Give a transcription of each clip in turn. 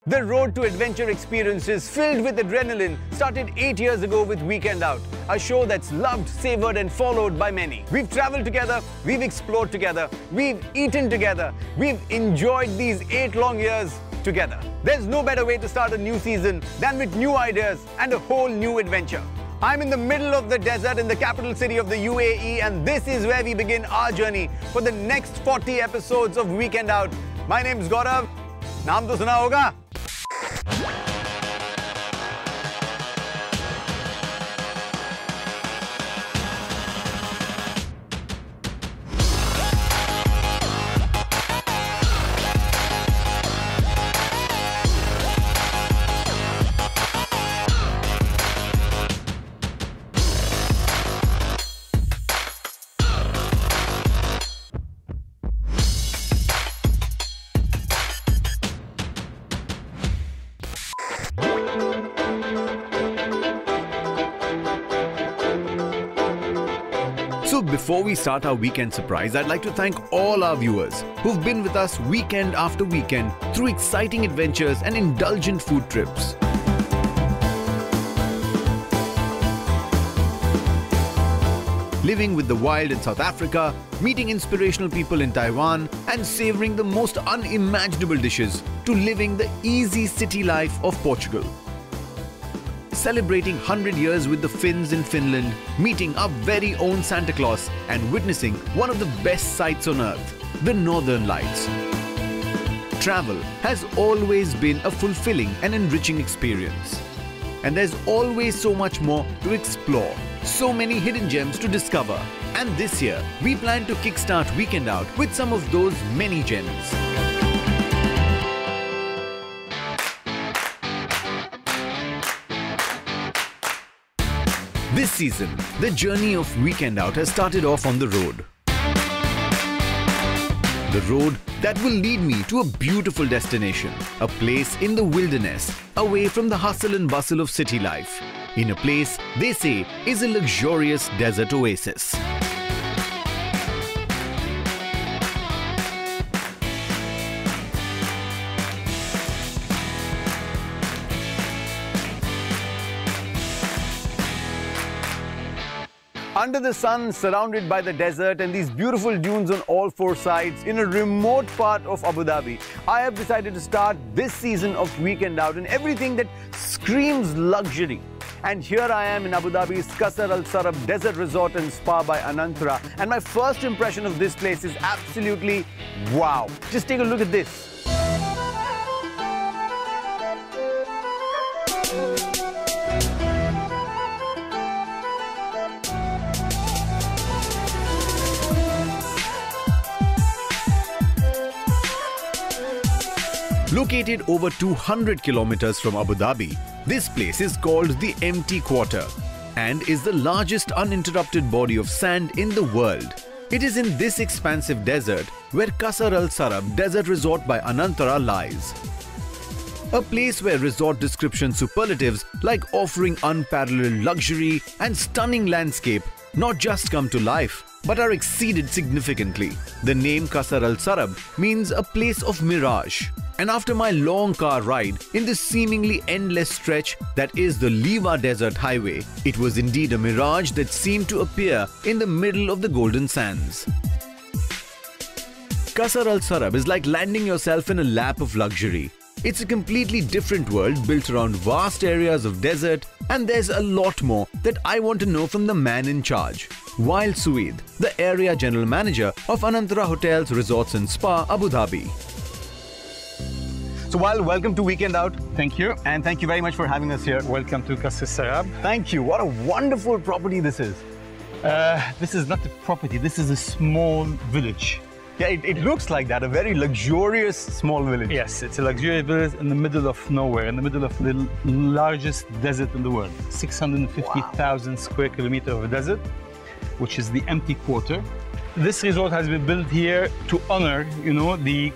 The road to adventure experiences filled with adrenaline started 8 years ago with Weekend Out, a show that's loved, savoured and followed by many. We've travelled together, we've explored together, we've eaten together, we've enjoyed these 8 long years together. There's no better way to start a new season than with new ideas and a whole new adventure. I'm in the middle of the desert in the capital city of the UAE, and this is where we begin our journey for the next 40 episodes of Weekend Out. My name is Gaurav. नाम तो सुना होगा? So before we start our weekend surprise, I'd like to thank all our viewers who've been with us weekend after weekend through exciting adventures and indulgent food trips. Living with the wild in South Africa, meeting inspirational people in Taiwan, and savouring the most unimaginable dishes, to living the easy city life of Portugal. Celebrating 100 years with the Finns in Finland, meeting our very own Santa Claus and witnessing one of the best sights on earth, the Northern Lights. Travel has always been a fulfilling and enriching experience. And there's always so much more to explore, so many hidden gems to discover. And this year, we plan to kickstart Weekend Out with some of those many gems. This season, the journey of Weekend Out has started off on the road. The road that will lead me to a beautiful destination, a place in the wilderness, away from the hustle and bustle of city life, in a place they say is a luxurious desert oasis. Under the sun, surrounded by the desert and these beautiful dunes on all 4 sides in a remote part of Abu Dhabi, I have decided to start this season of Weekend Out in everything that screams luxury. And here I am in Abu Dhabi's Qasr Al Sarab Desert Resort and Spa by Anantara. And my first impression of this place is absolutely wow. Just take a look at this. Located over 200 kilometers from Abu Dhabi, this place is called the Empty Quarter and is the largest uninterrupted body of sand in the world. It is in this expansive desert where Qasr Al Sarab Desert Resort by Anantara lies. A place where resort description superlatives like offering unparalleled luxury and stunning landscape not just come to life, but are exceeded significantly. The name Qasr Al Sarab means a place of mirage. And after my long car ride in this seemingly endless stretch that is the Liwa Desert Highway, it was indeed a mirage that seemed to appear in the middle of the golden sands. Qasr Al Sarab is like landing yourself in a lap of luxury. It's a completely different world built around vast areas of desert, and there's a lot more that I want to know from the man in charge, Wael Sueid, the area general manager of Anantara Hotels, Resorts and Spa, Abu Dhabi. So Wael, welcome to Weekend Out. Thank you. And thank you very much for having us here. Welcome to Qasr Sarab. Thank you. What a wonderful property this is. This is not a property, this is a small village. Yeah, it looks like that, a very luxurious small village. Yes, it's a luxurious village in the middle of nowhere, in the middle of the largest desert in the world. 650,000 square kilometers of desert, which is the Empty Quarter. This resort has been built here to honor, the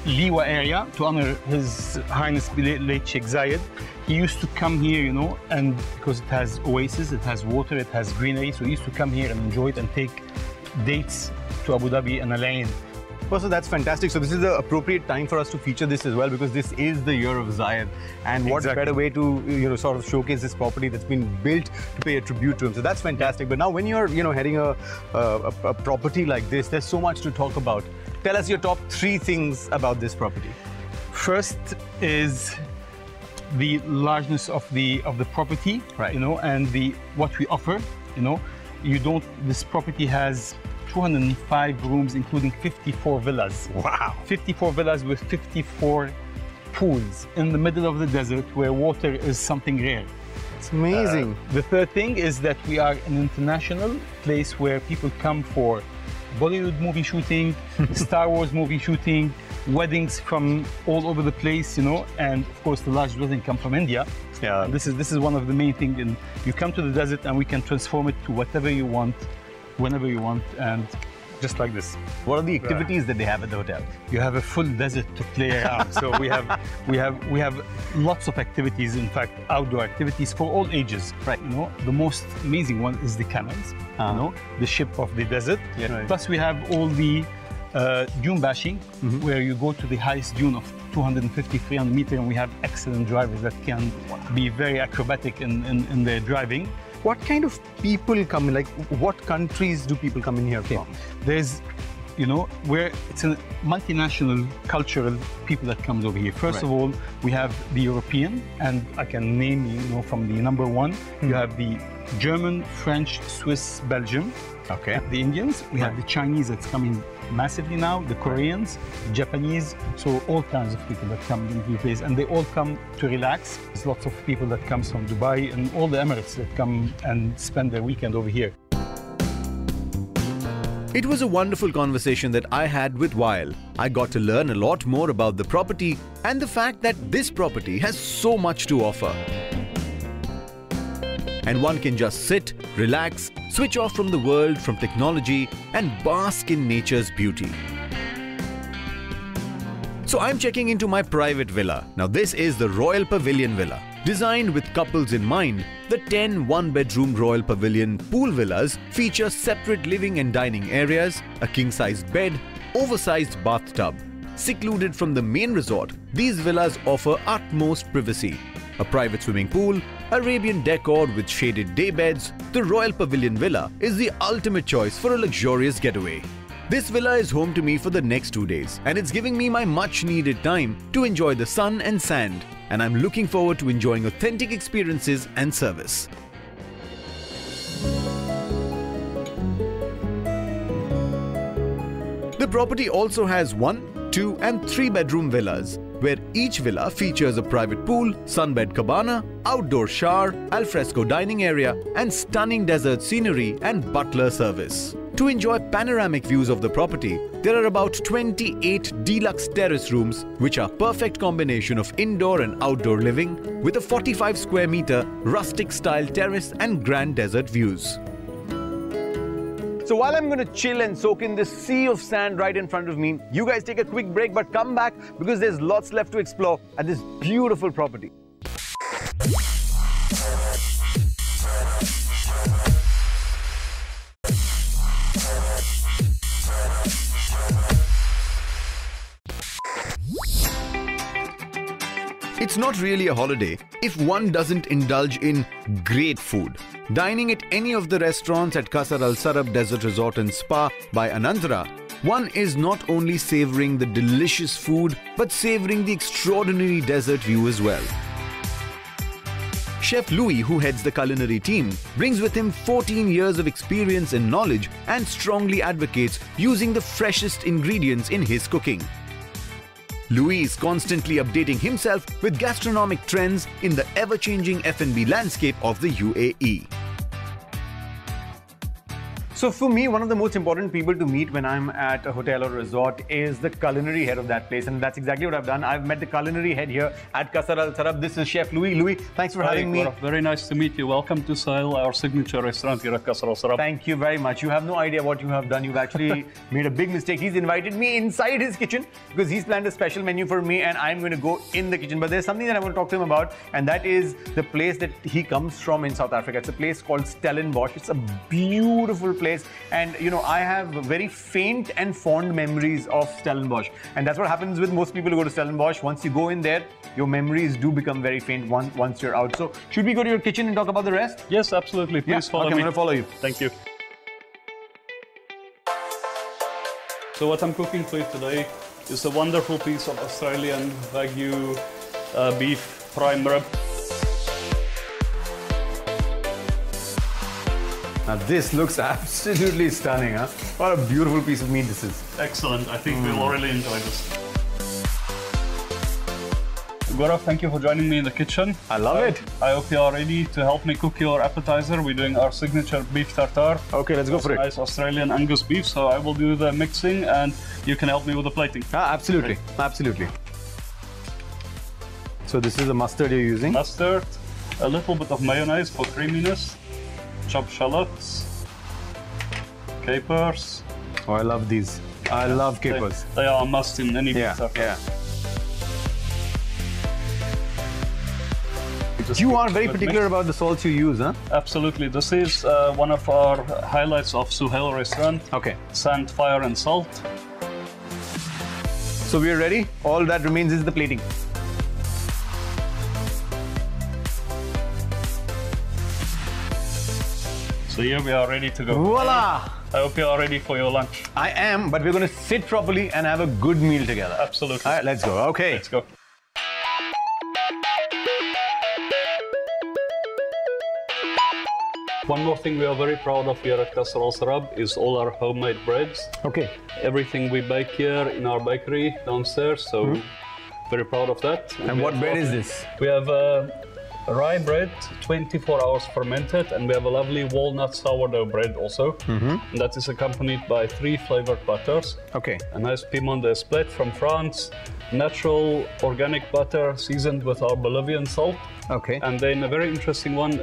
Liwa area, to honor His Highness late Sheikh Zayed. He used to come here, and because it has oasis, it has water, it has greenery, so he used to come here and enjoy it and take dates to Abu Dhabi and Al Ain. Well, so that's fantastic. So this is the appropriate time for us to feature this as well, because this is the year of Zayed. And what better way to, sort of showcase this property that's been built to pay a tribute to him. So that's fantastic. But now when you're, heading a property like this, there's so much to talk about. Tell us your top 3 things about this property. First is the largeness of the property, right? And what we offer. This property has 205 rooms, including 54 villas. Wow! 54 villas with 54 pools in the middle of the desert where water is something rare. It's amazing. The third thing is that we are an international place where people come for Bollywood movie shooting, Star Wars movie shooting, weddings from all over the place, and of course the largest wedding come from India. Yeah. And this is one of the main things. And you come to the desert and we can transform it to whatever you want, whenever you want, and just like this. What are the activities that they have at the hotel? You have a full desert to play around. So we have lots of activities. In fact, outdoor activities for all ages. Right. The most amazing one is the camels. The ship of the desert. Yeah. Right. Plus we have all the dune bashing, where you go to the highest dune of 250, 300 meters, and we have excellent drivers that can be very acrobatic in their driving. What kind of people come in? Like, what countries do people come in here from? There's, where it's a multinational cultural people that comes over here. First of all, we have the European, and I can name, from the number 1, you have the German, French, Swiss, Belgium. Okay. The Indians. We have the Chinese that's coming massively now, the Koreans, the Japanese, so all kinds of people that come into the place, and they all come to relax. There's lots of people that comes from Dubai and all the Emirates that come and spend their weekend over here. It was a wonderful conversation that I had with Wael. I got to learn a lot more about the property and the fact that this property has so much to offer. And one can just sit, relax, switch off from the world, from technology, and bask in nature's beauty. So I'm checking into my private villa. Now this is the Royal Pavilion Villa. Designed with couples in mind, the 10 one-bedroom Royal Pavilion pool villas feature separate living and dining areas, a king-sized bed, oversized bathtub. Secluded from the main resort, these villas offer utmost privacy. A private swimming pool, Arabian decor with shaded day beds, the Royal Pavilion Villa is the ultimate choice for a luxurious getaway. This villa is home to me for the next 2 days, and it's giving me my much-needed time to enjoy the sun and sand, and I'm looking forward to enjoying authentic experiences and service. The property also has 1, 2 and 3 bedroom villas, where each villa features a private pool, sunbed cabana, outdoor shower, alfresco dining area, and stunning desert scenery and butler service. To enjoy panoramic views of the property, there are about 28 deluxe terrace rooms, which are perfect combination of indoor and outdoor living, with a 45 square meter rustic style terrace and grand desert views. So while I'm going to chill and soak in this sea of sand right in front of me, you guys take a quick break, but come back because there's lots left to explore at this beautiful property. It's not really a holiday if one doesn't indulge in great food. Dining at any of the restaurants at Qasr Al Sarab Desert Resort and Spa by Anandra, one is not only savoring the delicious food, but savoring the extraordinary desert view as well. Chef Louis, who heads the culinary team, brings with him 14 years of experience and knowledge and strongly advocates using the freshest ingredients in his cooking. Louis is constantly updating himself with gastronomic trends in the ever-changing F&B landscape of the UAE. So for me, one of the most important people to meet when I'm at a hotel or resort is the culinary head of that place. And that's exactly what I've done. I've met the culinary head here at Qasr Al Sarab. This is Chef Louis. Louis, thanks for having me. Gaurav, very nice to meet you. Welcome to Sahil, our signature restaurant here at Qasr Al Sarab. Thank you very much. You have no idea what you have done. You've actually made a big mistake. He's invited me inside his kitchen because he's planned a special menu for me and I'm going to go in the kitchen. But there's something that I want to talk to him about, and that is the place that he comes from in South Africa. It's a place called Stellenbosch. It's a beautiful place. place. And you know, I have very faint and fond memories of Stellenbosch. And that's what happens with most people who go to Stellenbosch. Once you go in there, your memories do become very faint once you're out. So should we go to your kitchen and talk about the rest? Yes, absolutely. Please follow me. I'm going to follow you. Thank you. So what I'm cooking for you today is a wonderful piece of Australian Wagyu beef prime rib. Now this looks absolutely stunning, huh? What a beautiful piece of meat this is. Excellent. I think we'll really enjoy this. Gaurav, thank you for joining me in the kitchen. I love it. I hope you are ready to help me cook your appetizer. We're doing our signature beef tartare. Okay, let's go for it. Nice Australian Angus beef. So I will do the mixing and you can help me with the plating. Absolutely, absolutely. So this is the mustard you're using? Mustard, a little bit of mayonnaise for creaminess, chopped shallots, capers. Oh, I love these. I love capers. They are a must in any beef tartare. Yeah. You are very particular about the salts you use, huh? Absolutely. This is one of our highlights of Suhail restaurant. Okay. Sand, fire and salt. So we are ready. All that remains is the plating. So here we are ready to go. Voila! I hope you are ready for your lunch. I am, but we're going to sit properly and have a good meal together. Absolutely. All right, let's go. Okay. Let's go. One more thing we are very proud of here at Qasr Sarab is all our homemade breads. Okay. Everything we bake here in our bakery downstairs, so very proud of that. And what bread is this? We have rye bread, 24 hours fermented, and we have a lovely walnut sourdough bread also. And that is accompanied by 3 flavored butters. Okay. A nice piment d'Espelette from France, natural organic butter seasoned with our Bolivian salt. Okay. And then a very interesting one,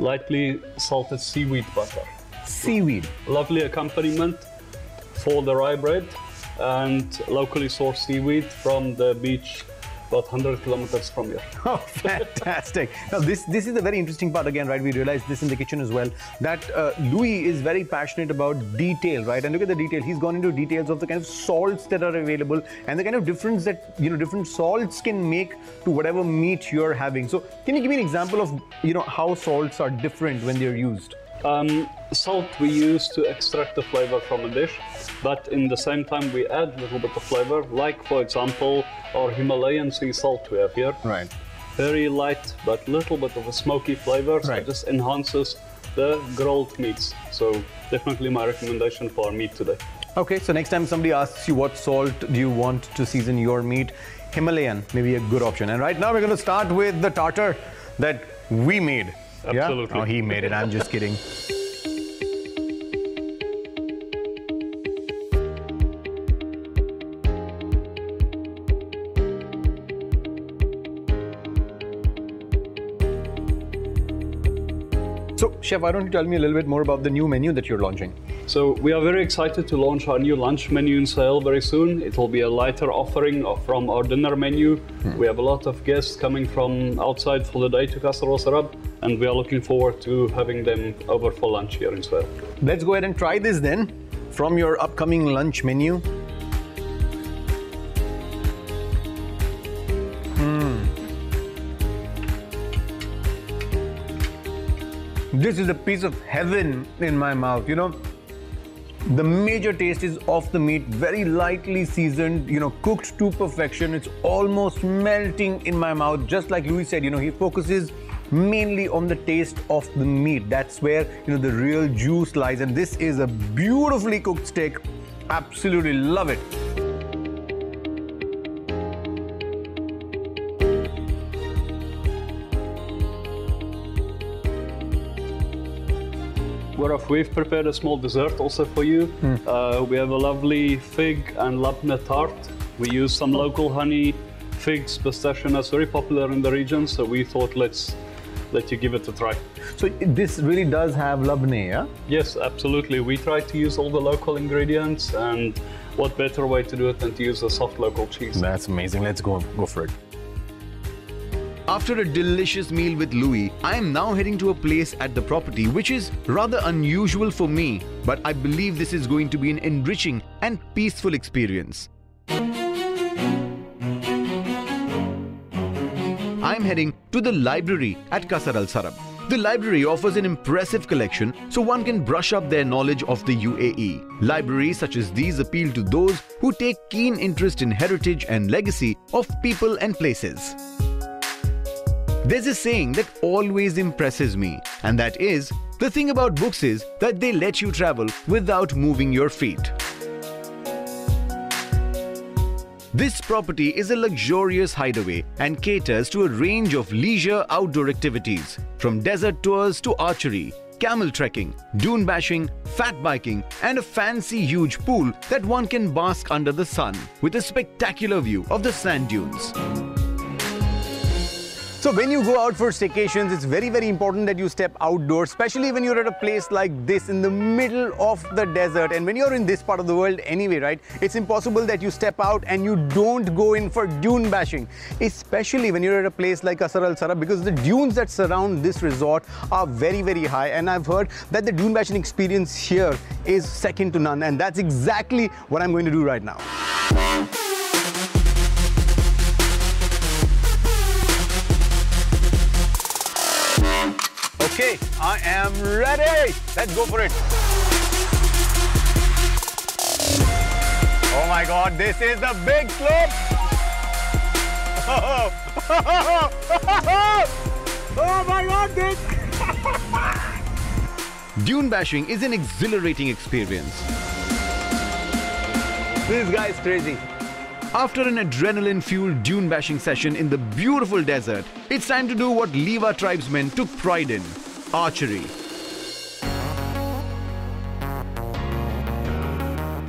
lightly salted seaweed butter. Seaweed. Lovely accompaniment for the rye bread and locally sourced seaweed from the beach about 100 kilometers from here. Oh, fantastic. Now, this is a very interesting part again, right? We realized this in the kitchen as well, that Louis is very passionate about detail, right? And look at the detail. He's gone into details of the kind of salts that are available and the kind of difference that, you know, different salts can make to whatever meat you're having. So can you give me an example of, you know, how salts are different when they're used? Salt we use to extract the flavor from a dish, but in the same time we add a little bit of flavor, like for example our Himalayan sea salt we have here. Right. Very light but little bit of a smoky flavor, so it just enhances the grilled meats. So definitely my recommendation for our meat today. Okay, so next time somebody asks you what salt do you want to season your meat, Himalayan may be a good option. And right now we're going to start with the tartar that we made. Absolutely. Yeah? Oh, he made it. I'm just kidding. So, Chef, why don't you tell me a little bit more about the new menu that you're launching? So we are very excited to launch our new lunch menu in Sahel very soon. It will be a lighter offering from our dinner menu. We have a lot of guests coming from outside for the day to Qasr Sarab, and we are looking forward to having them over for lunch here in Sahel. Let's go ahead and try this then from your upcoming lunch menu. This is a piece of heaven in my mouth, you know. The major taste is of the meat, very lightly seasoned, you know, cooked to perfection. It's almost melting in my mouth. Just like Louis said, you know, he focuses mainly on the taste of the meat. That's where, you know, the real juice lies. And this is a beautifully cooked steak. Absolutely love it. Gaurav, we've prepared a small dessert also for you. We have a lovely fig and labneh tart. We use some local honey, figs, pistachio nuts, very popular in the region, so we thought let's let you give it a try. So this really does have labneh, yeah? Yes, absolutely. We try to use all the local ingredients, and what better way to do it than to use a soft local cheese. That's amazing. Let's go for it. After a delicious meal with Louis, I am now heading to a place at the property which is rather unusual for me. but I believe this is going to be an enriching and peaceful experience. I'm heading to the library at Qasr Al Sarab. The library offers an impressive collection so one can brush up their knowledge of the UAE. Libraries such as these appeal to those who take keen interest in heritage and legacy of people and places. There's a saying that always impresses me, and that is, the thing about books is that they let you travel without moving your feet. This property is a luxurious hideaway and caters to a range of leisure outdoor activities, from desert tours to archery, camel trekking, dune bashing, fat biking, and a fancy huge pool that one can bask under the sun with a spectacular view of the sand dunes. So when you go out for staycations, it's very, very important that you step outdoors, especially when you're at a place like this in the middle of the desert. And when you're in this part of the world anyway, right, it's impossible that you step out and you don't go in for dune bashing, especially when you're at a place like Qasr Al Sarab, because the dunes that surround this resort are very, very high. And I've heard that the dune bashing experience here is second to none. And that's exactly what I'm going to do right now. Okay, I am ready. Let's go for it. Oh my God, this is the big slope. Oh my God, this. Dune bashing is an exhilarating experience. This guy is crazy. After an adrenaline-fueled dune bashing session in the beautiful desert, it's time to do what Liwa tribesmen took pride in: archery.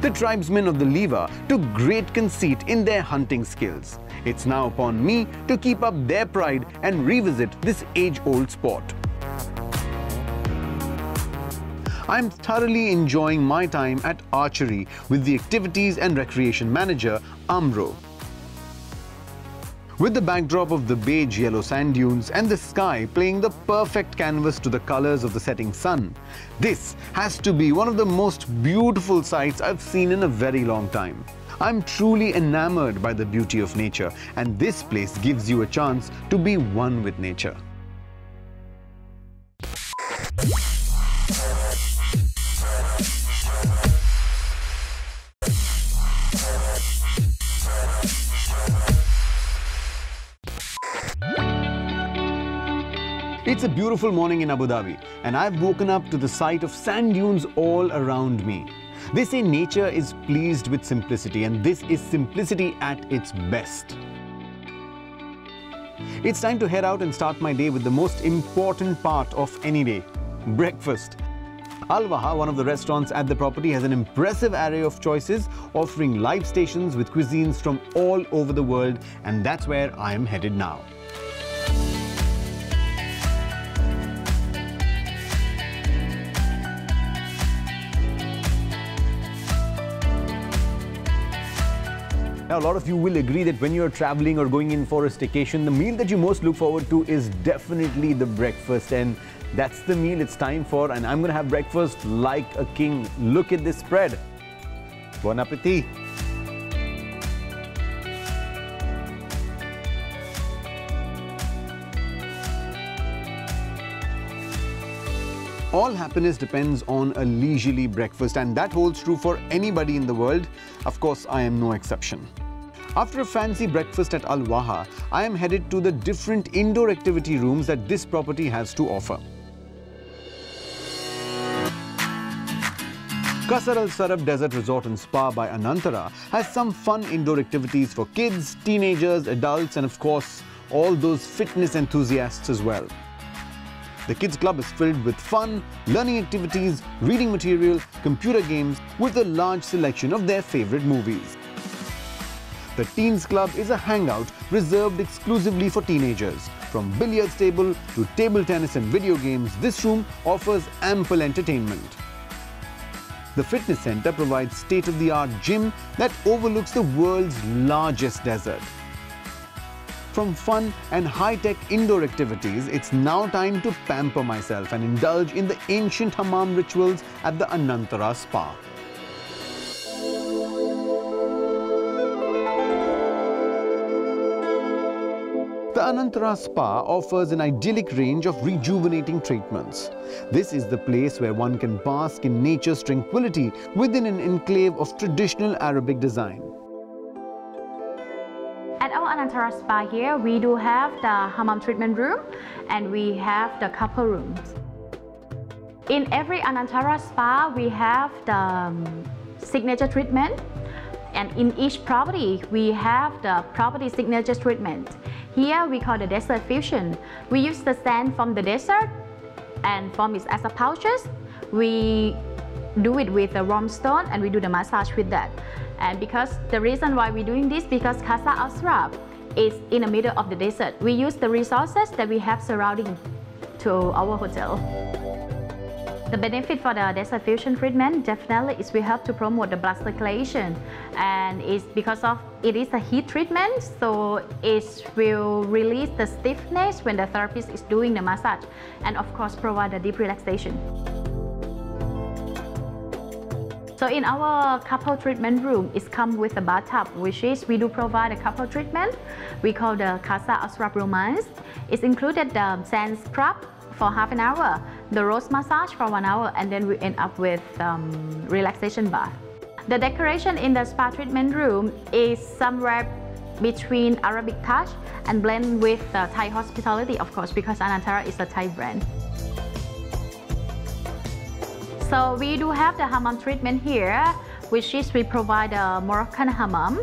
The tribesmen of the Liwa took great conceit in their hunting skills. It's now upon me to keep up their pride and revisit this age-old sport. I'm thoroughly enjoying my time at archery with the Activities and Recreation Manager, Amro. With the backdrop of the beige yellow sand dunes and the sky playing the perfect canvas to the colors of the setting sun, this has to be one of the most beautiful sights I've seen in a very long time. I'm truly enamored by the beauty of nature, and this place gives you a chance to be one with nature. It's a beautiful morning in Abu Dhabi, and I've woken up to the sight of sand dunes all around me. They say nature is pleased with simplicity, and this is simplicity at its best. It's time to head out and start my day with the most important part of any day: breakfast. Al Waha, one of the restaurants at the property, has an impressive array of choices, offering live stations with cuisines from all over the world, and that's where I am headed now. Now, a lot of you will agree that when you're traveling or going in for a staycation, the meal that you most look forward to is definitely the breakfast. And that's the meal it's time for. And I'm going to have breakfast like a king. Look at this spread. Bon appetit. All happiness depends on a leisurely breakfast, and that holds true for anybody in the world. Of course, I am no exception. After a fancy breakfast at Al Waha, I am headed to the different indoor activity rooms that this property has to offer. Qasr Al Sarab Desert Resort and Spa by Anantara has some fun indoor activities for kids, teenagers, adults, and of course, all those fitness enthusiasts as well. The Kids Club is filled with fun, learning activities, reading material, computer games, with a large selection of their favorite movies. The Teens Club is a hangout reserved exclusively for teenagers. From billiards table to table tennis and video games, this room offers ample entertainment. The fitness center provides state-of-the-art gym that overlooks the world's largest desert. From fun and high-tech indoor activities, it's now time to pamper myself and indulge in the ancient hammam rituals at the Anantara Spa. The Anantara Spa offers an idyllic range of rejuvenating treatments. This is the place where one can bask in nature's tranquility within an enclave of traditional Arabic design. At our Anantara Spa here, we do have the hammam treatment room and we have the couple rooms. In every Anantara Spa, we have the signature treatment, and in each property, we have the property signature treatment. Here we call the desert fusion. We use the sand from the desert and form it as a pouches. We do it with a warm stone and we do the massage with that. And because the reason why we're doing this, because Qasr Al Sarab is in the middle of the desert. We use the resources that we have surrounding to our hotel. The benefit for the desert fusion treatment definitely is we help to promote the blood circulation, and it's because of it is a heat treatment, so it will release the stiffness when the therapist is doing the massage, and of course provide a deep relaxation. So in our couple treatment room, it comes with a bathtub, which is we do provide a couple treatment. We call the Qasr Al Sarab romance. It's included the sand scrub for half an hour, the rose massage for 1 hour, and then we end up with relaxation bath. The decoration in the spa treatment room is somewhere between Arabic touch and blend with Thai hospitality, of course, because Anantara is a Thai brand. So we do have the hammam treatment here, which is we provide a Moroccan hammam.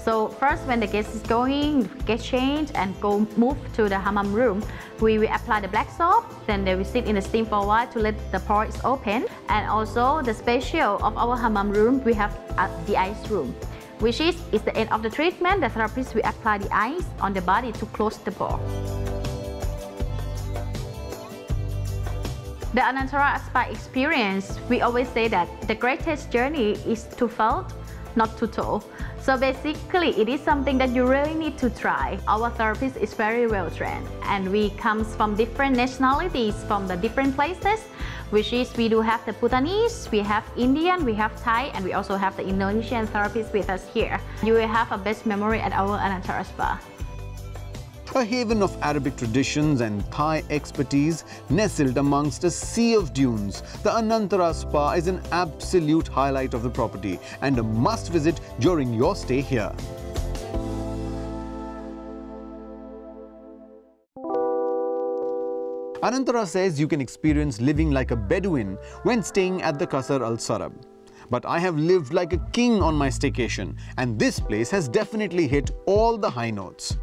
So first, when the guest is going, get changed and move to the hammam room, we will apply the black soap. Then they will sit in the steam for a while to let the pores open. And also the special of our hammam room, we have the ice room, which is the end of the treatment. The therapist will apply the ice on the body to close the pore. The Anantara Spa experience, we always say that the greatest journey is to felt, not to told. So basically, it is something that you really need to try. Our therapist is very well trained, and we comes from different nationalities from the different places, which is we do have the Bhutanese, we have Indian, we have Thai, and we also have the Indonesian therapists with us here. You will have a best memory at our Anantara Spa. A haven of Arabic traditions and Thai expertise nestled amongst a sea of dunes, the Anantara Spa is an absolute highlight of the property and a must-visit during your stay here. Anantara says you can experience living like a Bedouin when staying at the Qasr Al Sarab. But I have lived like a king on my staycation, and this place has definitely hit all the high notes.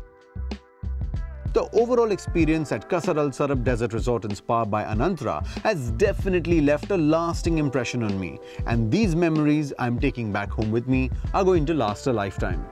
The overall experience at Qasr Al Sarab Desert Resort and Spa by Anantara has definitely left a lasting impression on me, and these memories I'm taking back home with me are going to last a lifetime.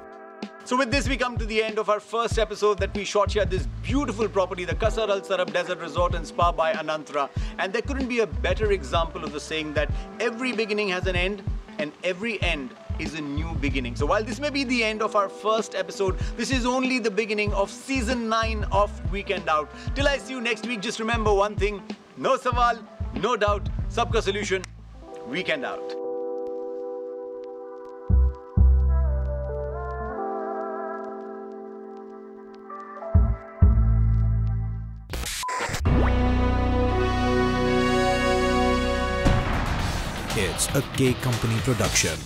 So with this, we come to the end of our first episode that we shot here at this beautiful property, the Qasr Al Sarab Desert Resort and Spa by Anantara. And there couldn't be a better example of the saying that every beginning has an end and every end is a new beginning. So while this may be the end of our first episode, this is only the beginning of season 9 of Weekend Out. Till I see you next week, just remember one thing: no sawal, no doubt, sabka solution. Weekend Out. It's a K Company production.